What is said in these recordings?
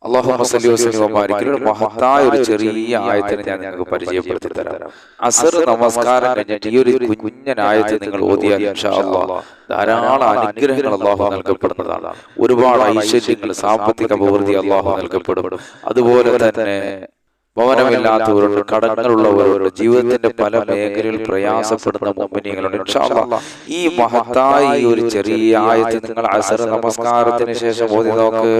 അല്ലാഹുമ്മ സ്വല്ലി വസല്ലം വബാരിക് ഒരു മഹത്തായ ഒരു ചെറിയ ആയത്തിനെ ഞാൻ നിങ്ങൾക്ക് പരിചയപ്പെടുത്തി തരാം. അസർ നമസ്കാരം കഴിഞ്ഞിട്ട് ഈ ഒരു കുഞ്ഞൻ ആയത്ത് നിങ്ങൾ ഓതിയാൽ ഇൻഷാ അല്ലാഹ് ധാരാളം അനുഗ്രഹങ്ങൾ അല്ലാഹു നൽകപ്പെടുന്നതാണ്. ഒരുപാട് ഐശ്വര്യങ്ങൾ, സാമ്പത്തിക അഭിവൃദ്ധി അല്ലാഹു നൽകപ്പെടും. അതുപോലെ തന്നെ ഭവനമില്ലാത്തവരുണ്ട്, കടങ്ങളുള്ളവരുണ്ട്, ജീവിതത്തിന്റെ പല മേഖലകളിൽ പ്രയാസപ്പെടുന്ന മുഅ്മിനീങ്ങളുണ്ട്. ഇൻഷാ അല്ലാഹ് ഈ മഹത്തായ ഈ ഒരു ചെറിയ ആയത്ത് നിങ്ങൾ അസർ നമസ്കാരത്തിന് ശേഷം ഓതി നോക്ക്.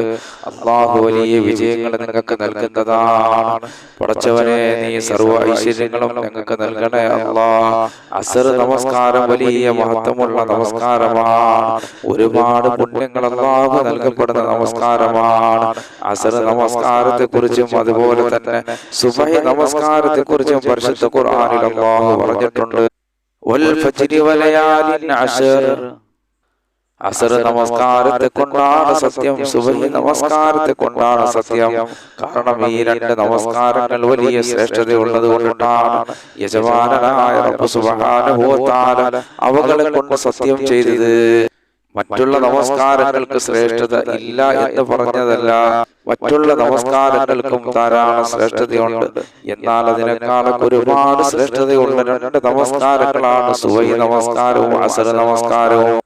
അല്ലാഹു വലിയ വിജയങ്ങൾ നിങ്ങൾക്ക് നൽകുന്നതാണ്. പടച്ചവനെ, നീ സർവ്വ ഐശ്വര്യങ്ങളും ഞങ്ങൾക്ക് നൽകണേ അല്ലാഹ്. അസർ നമസ്കാരം വലിയ മഹത്വമുള്ള നമസ്കാരമാണ്. ഒരുപാട് പുണ്യങ്ങൾ അല്ലാഹു നൽകപ്പെടുന്ന നമസ്കാരമാണ്. അസർ നമസ്കാരത്തെ കുറിച്ചും അതുപോലെ തന്നെ സുബഹി നമസ്കാരത്തെ കുറിച്ചും പരിശുദ്ധ ഖുർആനിൽ അല്ലാഹു പറഞ്ഞിട്ടുണ്ട്. വൽ ഫജ്രി വലയാലിൻ അശർ. അസർ നമസ്കാരത്തെ കൊണ്ടാണ് സത്യം, സുബഹി നമസ്കാരത്തെ കൊണ്ടാണ് സത്യം. കാരണം ഈ രണ്ട് നമസ്കാരങ്ങൾ വലിയ ശ്രേഷ്ഠതയുള്ളത് കൊണ്ടാണ് യജമാനനായ റബ്ബ് സുബ്ഹാനഹു വ തആല അവകളെ കൊണ്ട് സത്യം ചെയ്തത്. മറ്റുള്ള നമസ്കാരങ്ങൾക്ക് ശ്രേഷ്ഠത ഇല്ല എന്ന് പറഞ്ഞതല്ല, മറ്റുള്ള നമസ്കാരങ്ങൾക്കും ധാരാളം ശ്രേഷ്ഠതയുണ്ട്. എന്നാൽ അതിനേക്കാളൊക്കെ ഒരുപാട് ശ്രേഷ്ഠതയുള്ള രണ്ട് നമസ്കാരങ്ങളാണ് സുബഹി നമസ്കാരവും അസർ നമസ്കാരവും.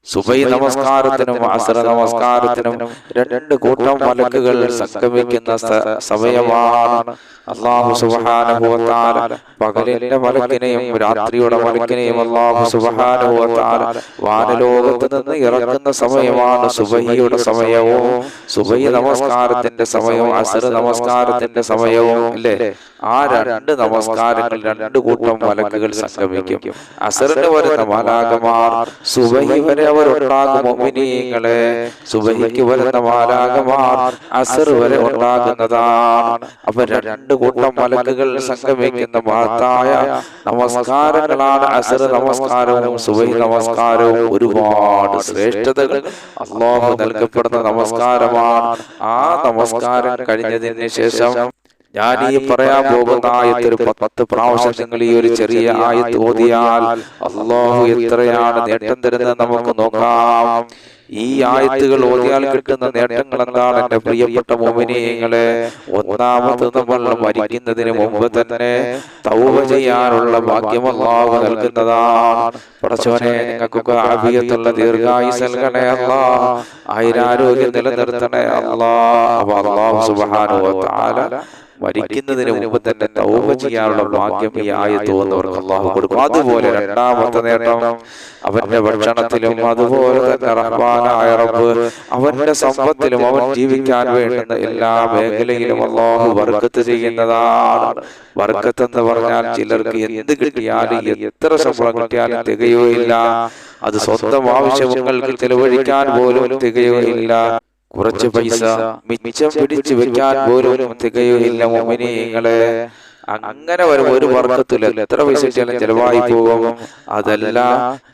സുബഹി നമസ്കാരത്തിനും അസർ നമസ്കാരത്തിനും രണ്ട് കൂട്ടം മലക്കുകൾ സംഗമിക്കുന്ന സമയമാണ്. അല്ലാഹു സുബ്ഹാനഹു വ തആല പകലിന്റെ മലക്കിനെയും രാത്രിയുടെ മലക്കിനെയും അല്ലാഹു സുബ്ഹാനഹു വ തആല വാനലോകത്ത് നിന്ന് ഇറക്കുന്ന സമയമാണ് സുബഹിയുടെ സമയവും സുബഹി നമസ്കാരത്തിന്റെ സമയവും അസർ നമസ്കാരത്തിന്റെ സമയവും അല്ലേ. ആ രണ്ട് നമസ്കാരങ്ങളിൽ രണ്ട് കൂട്ടം മലക്കുകൾ സംഗമിക്കും. അസറിന് വരുന്ന മാലാഖമാർ സുബഹി വരെ അവരുണ്ടാകും. മുഅ്മിനീങ്ങളെ, സുബഹിക്ക് വരുന്ന മാലാഖമാർ അസർ വരെ ഉണ്ടാകുന്നതാണ്. അപ്പൊ രണ്ട് കൂട്ടം മലക്കുകൾ സംഗമിക്കുന്ന മഹത്തായ നമസ്കാരങ്ങളാണ് അസർ നമസ്കാരവും സുബഹി നമസ്കാരവും. ഒരുപാട് ശ്രേഷ്ഠതകൾ അല്ലാഹു നൽകപ്പെടുന്ന നമസ്കാരമാണ്. ആ നമസ്കാരം കഴിഞ്ഞതിന് ശേഷം ഞാൻ ഈ പറയാൻ പോകുന്ന ആയത്ത് ഒരു 10 പ്രാവശ്യം നിങ്ങൾ ഈ ഒരു ചെറിയ ആയത്ത് ഓതിയാൽ അല്ലാഹു എത്രയാണ് നേട്ടം തരുന്നത് നമുക്ക് നോക്കാം. ഈ ആയത്തുകൾ ഓതിയാൽ കിട്ടുന്ന നേട്ടങ്ങൾ എന്താണ് എന്റെ പ്രിയപ്പെട്ട മുഅ്മിനീങ്ങളെ? ഒന്നാമത്, നമ്മൾ മരിക്കുന്നതിന് മുമ്പ് തന്നെ തൗബ ചെയ്യാനുള്ള ഭാഗ്യം അല്ലാഹു നൽകുന്നതാണ്. പടച്ചവനെ, ഞങ്ങൾക്കൊക്കെ ആഫിയത്തുള്ള ദീർഘായുസ്സ് നൽകണേ അല്ലാഹ്. ആയുരാരോഗ്യം നിലനിർത്തണേ അല്ലാഹ്. അപ്പോൾ അല്ലാഹു സുബ്ഹാനഹു വ തആല മരിക്കുന്നതിന് മുമ്പ് തന്നെ തൗബ ചെയ്യാനുള്ള ഭാഗ്യം ഈ ആയത്ത് ഓതുന്നവർക്ക് അല്ലാഹു കൊടുക്കും. അതുപോലെ രണ്ടാമത്തെ നേട്ടം, അവന്റെ ഭക്ഷണത്തിലും അതുപോലെ തന്നെ റഹ്മാനായ റബ്ബ് അവന്റെ സമ്പത്തിലും അവൻ ജീവിക്കാൻ വേണ്ടുന്ന എല്ലാ മേഖലയിലും അല്ലാഹു ബർക്കത്ത് ചെയ്യുന്നതാണ്. ബർക്കത്ത് എന്ന് പറഞ്ഞാൽ ചിലർക്ക് എന്ത് കിട്ടിയാലും എത്ര ശമ്പളം കിട്ടിയാലും തികയുകയില്ല. അത് സ്വന്തം ആവശ്യങ്ങൾക്ക് ചെലവഴിക്കാൻ പോലും തികയുകയില്ല. കുറച്ച് പൈസ മിച്ചം പിടിച്ചു വെക്കാൻ പോലും തികയുകയില്ല മുഅ്മിനീങ്ങളെ. അങ്ങനെ ഒരു ബർക്കത്തില്ല, എത്ര പൈസ കിട്ടിയാലും ചെലവായി പോകും. അതല്ല,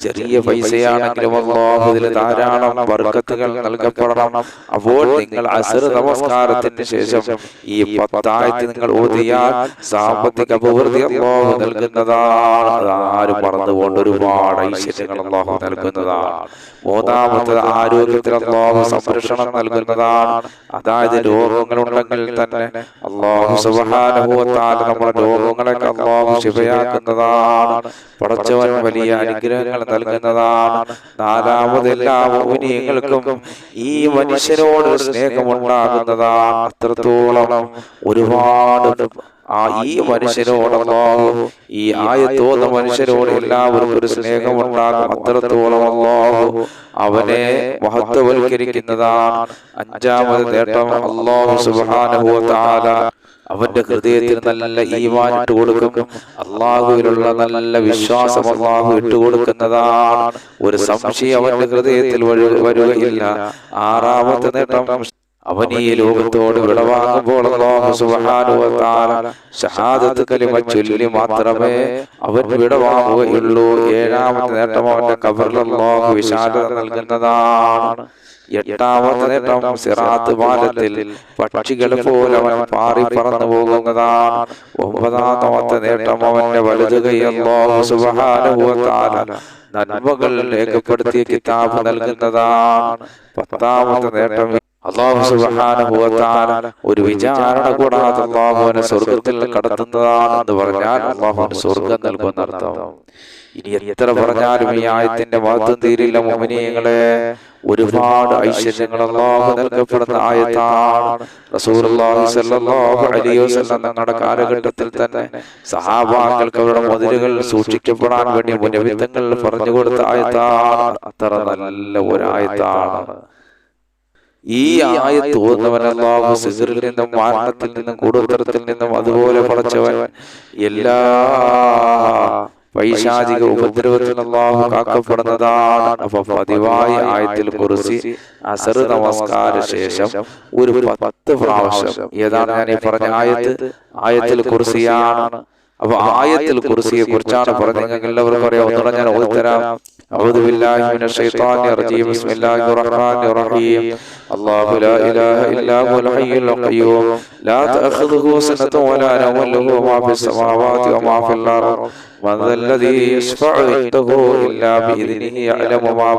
ചെറിയ പൈസയാണെങ്കിലും അല്ലാഹു ഇതിൽ ധാരാളം ബർക്കത്തുകൾ നൽകപ്പെടണം. അപ്പോൾ നിങ്ങൾ അസർ നമസ്കാരത്തിന് ശേഷം ഈ 10 ആയത്ത് നിങ്ങൾ ഓതിയാൽ സാമ്പത്തിക അഭിവൃദ്ധി അല്ലാഹു നൽകുന്നതാണ്. അതാരും മറന്നുകൊണ്ട് ഒരുപാട് ഐശ്വര്യങ്ങൾ അല്ലാഹു നൽകുന്നതാണ്. മൂന്നാമത്തത്, ആരോഗ്യത്തിൽ അല്ലാഹു സംരക്ഷണം നൽകുന്നതാണ്. അതായത് രോഗങ്ങളുണ്ടെങ്കിൽ തന്നെ അല്ലാഹു സുബ്ഹാനഹു വ തആല നമ്മുടെ രോഗങ്ങളൊക്കെ അല്ലാഹു ശിഫയാക്കുന്നതാണ്. പടച്ചവൻ വലിയ അനുഗ്രഹങ്ങൾ നൽകുന്നതാണ്. നാലാമത്, എല്ലാ മുഅ്മിനീങ്ങൾക്കും ഈ മനുഷ്യരോട് സ്നേഹമുണ്ടാകുന്നതാണ്. അത്രത്തോളം ഒരുപാട് ഈ മനുഷ്യരോട് അല്ലാഹു, ഈ ആയത്തോന്ന മനുഷ്യരോട് എല്ലാവർക്കും ഒരു സ്നേഹമുണ്ടാകും. അത്രത്തോളം അല്ലാഹു അവനെ മഹത്വവൽക്കരിക്കുന്നതാണ്. അഞ്ചാമത് നേട്ടം, അല്ലാഹു സുബ്ഹാനഹു വ തആല അവന്റെ ഹൃദയത്തിൽ നല്ല ഈമാൻ ഇട്ട് കൊടുക്കും. അല്ലാഹുവിലുള്ള നല്ല വിശ്വാസം അല്ലാഹു ഇട്ടുകൊടുക്കുന്നതാണ്. ഒരു സംശയം അവന്റെ ഹൃദയത്തിൽ വരികയില്ല. ആറാമത്തെ നേട്ടം, അവൻ ഈ ലോകത്തോട് വിടവാങ്ങുമ്പോൾ അല്ലാഹു സുബ്ഹാനഹു വ തആല ഷഹാദത്ത് കലിമ ചൊല്ലി മാത്രമേ അവൻ വിടവാങ്ങുകയുള്ളൂ. ഏഴാമത്തെ നേട്ടം, അവന്റെ ഖബറിൽ അല്ലാഹു വിശാലത നൽകുന്നതാണ്. എട്ടാമത്തെ നേട്ടം, സിറാത്ത് പാലത്തിൽ പക്ഷികളെ പോലെ അവൻ പാറി പറന്നു പോകുന്നതാണ്. ഒമ്പതാമത്തെ നേട്ടം, അവന്റെ വലതു കൈ അല്ലാഹു സുബ്ഹാനഹു വ തആല നന്മകൾ രേഖപ്പെടുത്തിയ കിതാബ് നൽകുന്നതാണ്. പത്താമത്തെ നേട്ടം, അല്ലാഹു സുബ്ഹാനഹു വ തആല ഒരു വിചാരണ കൂടാതെ അല്ലാഹുവിനെ സ്വർഗ്ഗത്തിൽ കടത്തുന്നതാണെന്ന് പറഞ്ഞാൽ അല്ലാഹുവിന് സ്വർഗ്ഗം നൽകുന്ന അർത്ഥം. ഇനി എത്ര പറഞ്ഞാലും ഈ ആയത്തിന്റെ മഹത്വം തീരില്ല മുഅ്മിനീങ്ങളെ. ഒരുപാട് ഐശ്വര്യങ്ങൾ അല്ലാഹു നൽകപ്പെടുന്ന ആയത്താണ്. റസൂലുള്ളാഹി സ്വല്ലല്ലാഹു അലൈഹി വസല്ലം തങ്ങളുടെ കാലഘട്ടത്തിൽ തന്നെ സഹാബാക്കൾക്ക് അവരുടെ മുതലുകൾ സൂക്ഷിക്കപ്പെടാൻ വേണ്ടി മുനവിത്തങ്ങൾ പറഞ്ഞു കൊടുത്ത ആയത്താണ്. അത്ര നല്ല ഒരായത്താണ്. ഈ ആയത്ത് ഓതുന്നവൻ അല്ലാഹു സിഹ്റിൽ നിന്നും മരണത്തിൽ നിന്നും കൂടോത്രത്തിൽ നിന്നും അതുപോലെ പടച്ചവൻ എല്ലാ പൈശാചിക ഉപദ്രവത്തിൽ അല്ലാഹു കാക്കപ്പെടുന്നതാണ്. അപ്പൊ പതിവായി ആയത്തിൽ കുർസി അസർ നമസ്കാര ശേഷം ഒരു 10 പ്രാവശ്യം, ഏതാണ് ഞാൻ ഈ പറഞ്ഞ ആയത്തിൽ കുർസിയാണ്. അപ്പൊ ആയത്തിൽ കുർസിയെ കുറിച്ചാണ് പറഞ്ഞത്. എല്ലാവർക്കും അറിയാം. ഒന്നുകൂടെ ഞാൻ ഓതിത്തരാം. أعوذ بالله من الشيطان الرجيم بسم الله الرحمن الرحيم الله لا إله إلا هو الحي القيوم لا تأخذه سنة ولا نوم له ما في السماوات وما في الأرض من ذا الذي يشفع عنده إلا بإذنه يعلم ما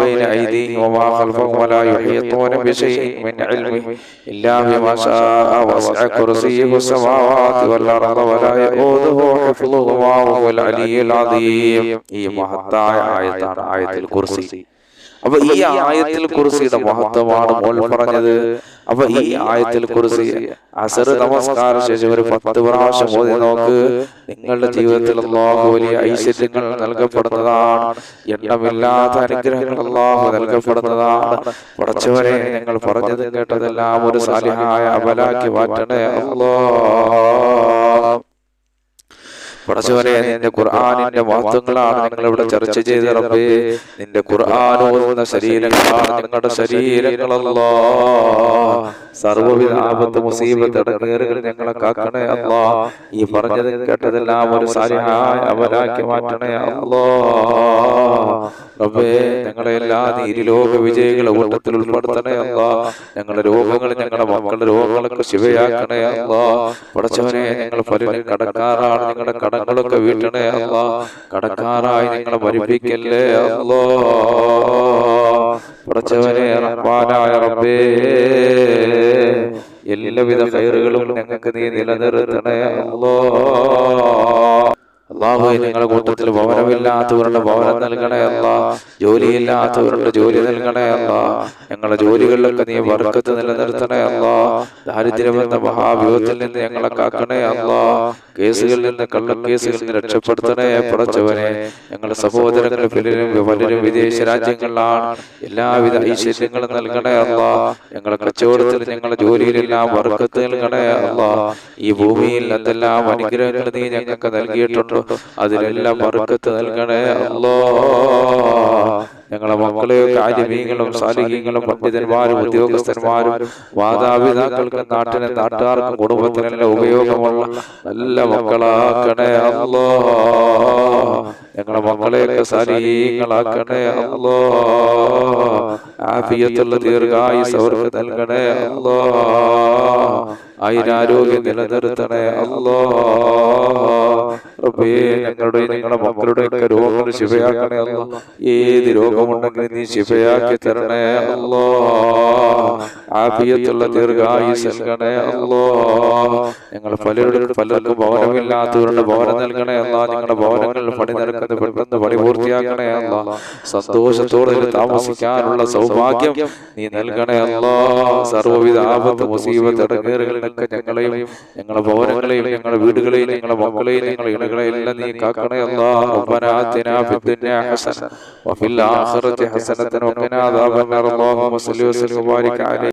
بين أيديهم وما خلفهم ولا يحيطون بشيء من علمه إلا بما شاء وسع كرسيه السماوات والأرض ولا يؤوده حفظهما وهو العلي العظيم. ഈ മഹത്തായ ആയത്താണ് ആയത്തുൽ കുർസി. അപ്പൊ ഈ ആയത്തുൽ കുർസിയുടെ മഹത്വമാണ് മോൾ പറഞ്ഞത്. അപ്പൊ ഈ ആയത്തുൽ കുർസി അസർ നമസ്കാര ശേഷം ഒരു 10 പ്രാവശ്യം ഓതി നോക്ക്. നിങ്ങളുടെ ജീവിതത്തിൽ അല്ലാഹു വലിയ ഐശ്വര്യങ്ങൾ നൽകപ്പെടുന്നതാണ്. എണ്ണമില്ലാത്ത അനുഗ്രഹങ്ങൾ അല്ലാഹു നൽകപ്പെടുന്നതാണ്. പടച്ചവനെ, ഞങ്ങൾ പറഞ്ഞത് കേട്ടതെല്ലാം ഒരു സാലിഹായ അമലാക്കി മാറ്റണേ അല്ലാഹ്. പടച്ചവനെ, നിന്റെ ഖുർആനിന്റെ മഹത്വങ്ങളാണ് ഞങ്ങൾ ഇവിടെ ചർച്ച ചെയ്ത റബ്ബേ. നിന്റെ ഖുർആൻ ഓതുന്ന ശരീരങ്ങളാണ് ഞങ്ങളുടെ ശരീരങ്ങൾ അല്ലാഹ്. സർവ്വവിധ ആപത്ത് മുസീബത്ത് ഇടങ്ങേറുകൾ ഞങ്ങളെ കാക്കണേ അല്ലാഹ്. ഈ പറഞ്ഞത് കേട്ടതെല്ലാം ഒരു സാലിഹായ അമലാക്കി മാറ്റണേ അല്ലാഹ്. റബ്ബേ, ഞങ്ങളെ എല്ലാ നീരിലോക വിജയികളെ കൂട്ടത്തിൽ ഉൾപ്പെടുത്തണേ അല്ലാഹ്. ഞങ്ങളുടെ രോഗങ്ങൾ, ഞങ്ങളുടെ മക്കളുടെ രോഗങ്ങളൊക്കെ ശിവയാക്കണേ അല്ലാഹ്. പടച്ചവനെ, ഞങ്ങൾ പലരും കടക്കാറാണ്. ഞങ്ങളുടെ കടങ്ങളൊക്കെ വീട്ടണേ അല്ലാഹ്. കടക്കാരായി ഞങ്ങളെ മരിപ്പിക്കല്ലേ അല്ലാഹ്. പടച്ചവനെ, റഹ്മാനായ റബ്ബേ, എല്ലാവിധ ഖൈറുകളും ഞങ്ങൾക്ക് നീ നിലനിർത്തണേ അല്ലാഹ്. അല്ലാഹുവേ, ഞങ്ങളുടെ കൂട്ടത്തിൽ ഭവനമില്ലാത്തവരുടെ ഭവനം നൽകണേ അല്ലാഹ്. ജോലിയില്ലാത്തവരുടെ ജോലി നൽകണേ അല്ലാഹ്. ഞങ്ങളുടെ ജോലികളിലൊക്കെ നീ ബർക്കത്ത് നിലനിർത്തണേ അല്ലാഹ്. ദാരിദ്ര്യമെന്ന മഹാവ്യൂഹത്തിൽ നിന്ന് ഞങ്ങളെ കാക്കണേ അല്ലാഹ്. കേസുകളിൽ നിന്ന്, കള്ളക്കേസുകളിൽ നിന്ന് രക്ഷപ്പെടുത്തണേ പടച്ചവനെ. ഞങ്ങളുടെ സഹോദരങ്ങൾ പലരും വിദേശ രാജ്യങ്ങളിലാണ്. എല്ലാവിധ ഐശ്വര്യങ്ങളും നൽകണേ അല്ലാഹ്. ഞങ്ങളുടെ കച്ചവടത്തിൽ, ഞങ്ങളുടെ ജോലിയിലെല്ലാം ബർക്കത്ത് നൽകണേ അല്ലാഹ്. ഈ ഭൂമിയിൽ എന്തെല്ലാം അനുഗ്രഹങ്ങൾ നീ ഞങ്ങൾക്ക് നൽകിയിട്ടുണ്ടോ അതിലെല്ലാം ബർക്കത്ത് നൽകണേ അല്ലാഹ്. ഞങ്ങളെ മക്കളെയൊക്കെ ആലിമീങ്ങളും സാലിഹീങ്ങളും പണ്ഡിതന്മാരും ഉദ്യോഗസ്ഥന്മാരും മാതാപിതാക്കൾക്കും നാട്ടുകാർക്കും കുടുംബത്തിനെല്ലാം ഉപയോഗമുള്ള നല്ല മക്കളാക്കണേ അല്ലാഹ്. ഞങ്ങളെ മക്കളെയൊക്കെ സാലിഹീങ്ങളാക്കണേ അല്ലാഹ്. ആഫിയത്തുള്ള ദീർഘായുസ്സ് അവർക്ക് നൽകണേ അല്ലാഹ്. ആയുരാരോഗ്യം നിലനിർത്തണേ അല്ലാഹ്. റബ്ബേ, ഞങ്ങളുടെയും ഞങ്ങളുടെ മക്കളുടെയൊക്കെ രോഗങ്ങൾ ശിഫയാക്കണേ അല്ലാഹ്. ഏത് രോഗമുണ്ടെങ്കിലും നീ ശിഫയാക്കി തരണേ അല്ലാഹ്. ആഫിയത്തുള്ള ദീർഘായുസ്സ് നൽകണേ അല്ലാഹ്. ഞങ്ങൾ പലർക്കും ഭവനമില്ലാത്തവരുടെ ഭവനം നൽകണേ അല്ലാഹ്. ഞങ്ങളുടെ ഭവനങ്ങളിൽ പണി നടക്കുന്നത് പെട്ടെന്ന് പണി പൂർത്തിയാക്കണേ അല്ലാഹ്. സന്തോഷത്തോടെ താമസിക്കാനുള്ള സൗഭാഗ്യം നീ നൽകണേ അല്ലാഹ്. സർവ്വവിധ ആപത്ത് മുസീബത്ത് ഇടങ്ങേറുകളിലൊക്കെ ഞങ്ങളെയും ഞങ്ങളുടെ ഭവനങ്ങളെയും ഞങ്ങളുടെ വീടുകളെയും ഞങ്ങളുടെ മക്കളെയും ഞങ്ങളുടെ ഇണകളെല്ലാം നീ കാക്കണേ അല്ലാഹ്. റബ്ബനാ ആതിനാ ഫിദ്ദുനിയാ ഹസന വഫിൽ ആഖിറതി ഹസനതൻ വഖിനാ അദാബന്നാർ. അല്ലാഹുമ്മ സ്വല്ലി വസല്ലിം വബാരിക് അലൈഹി.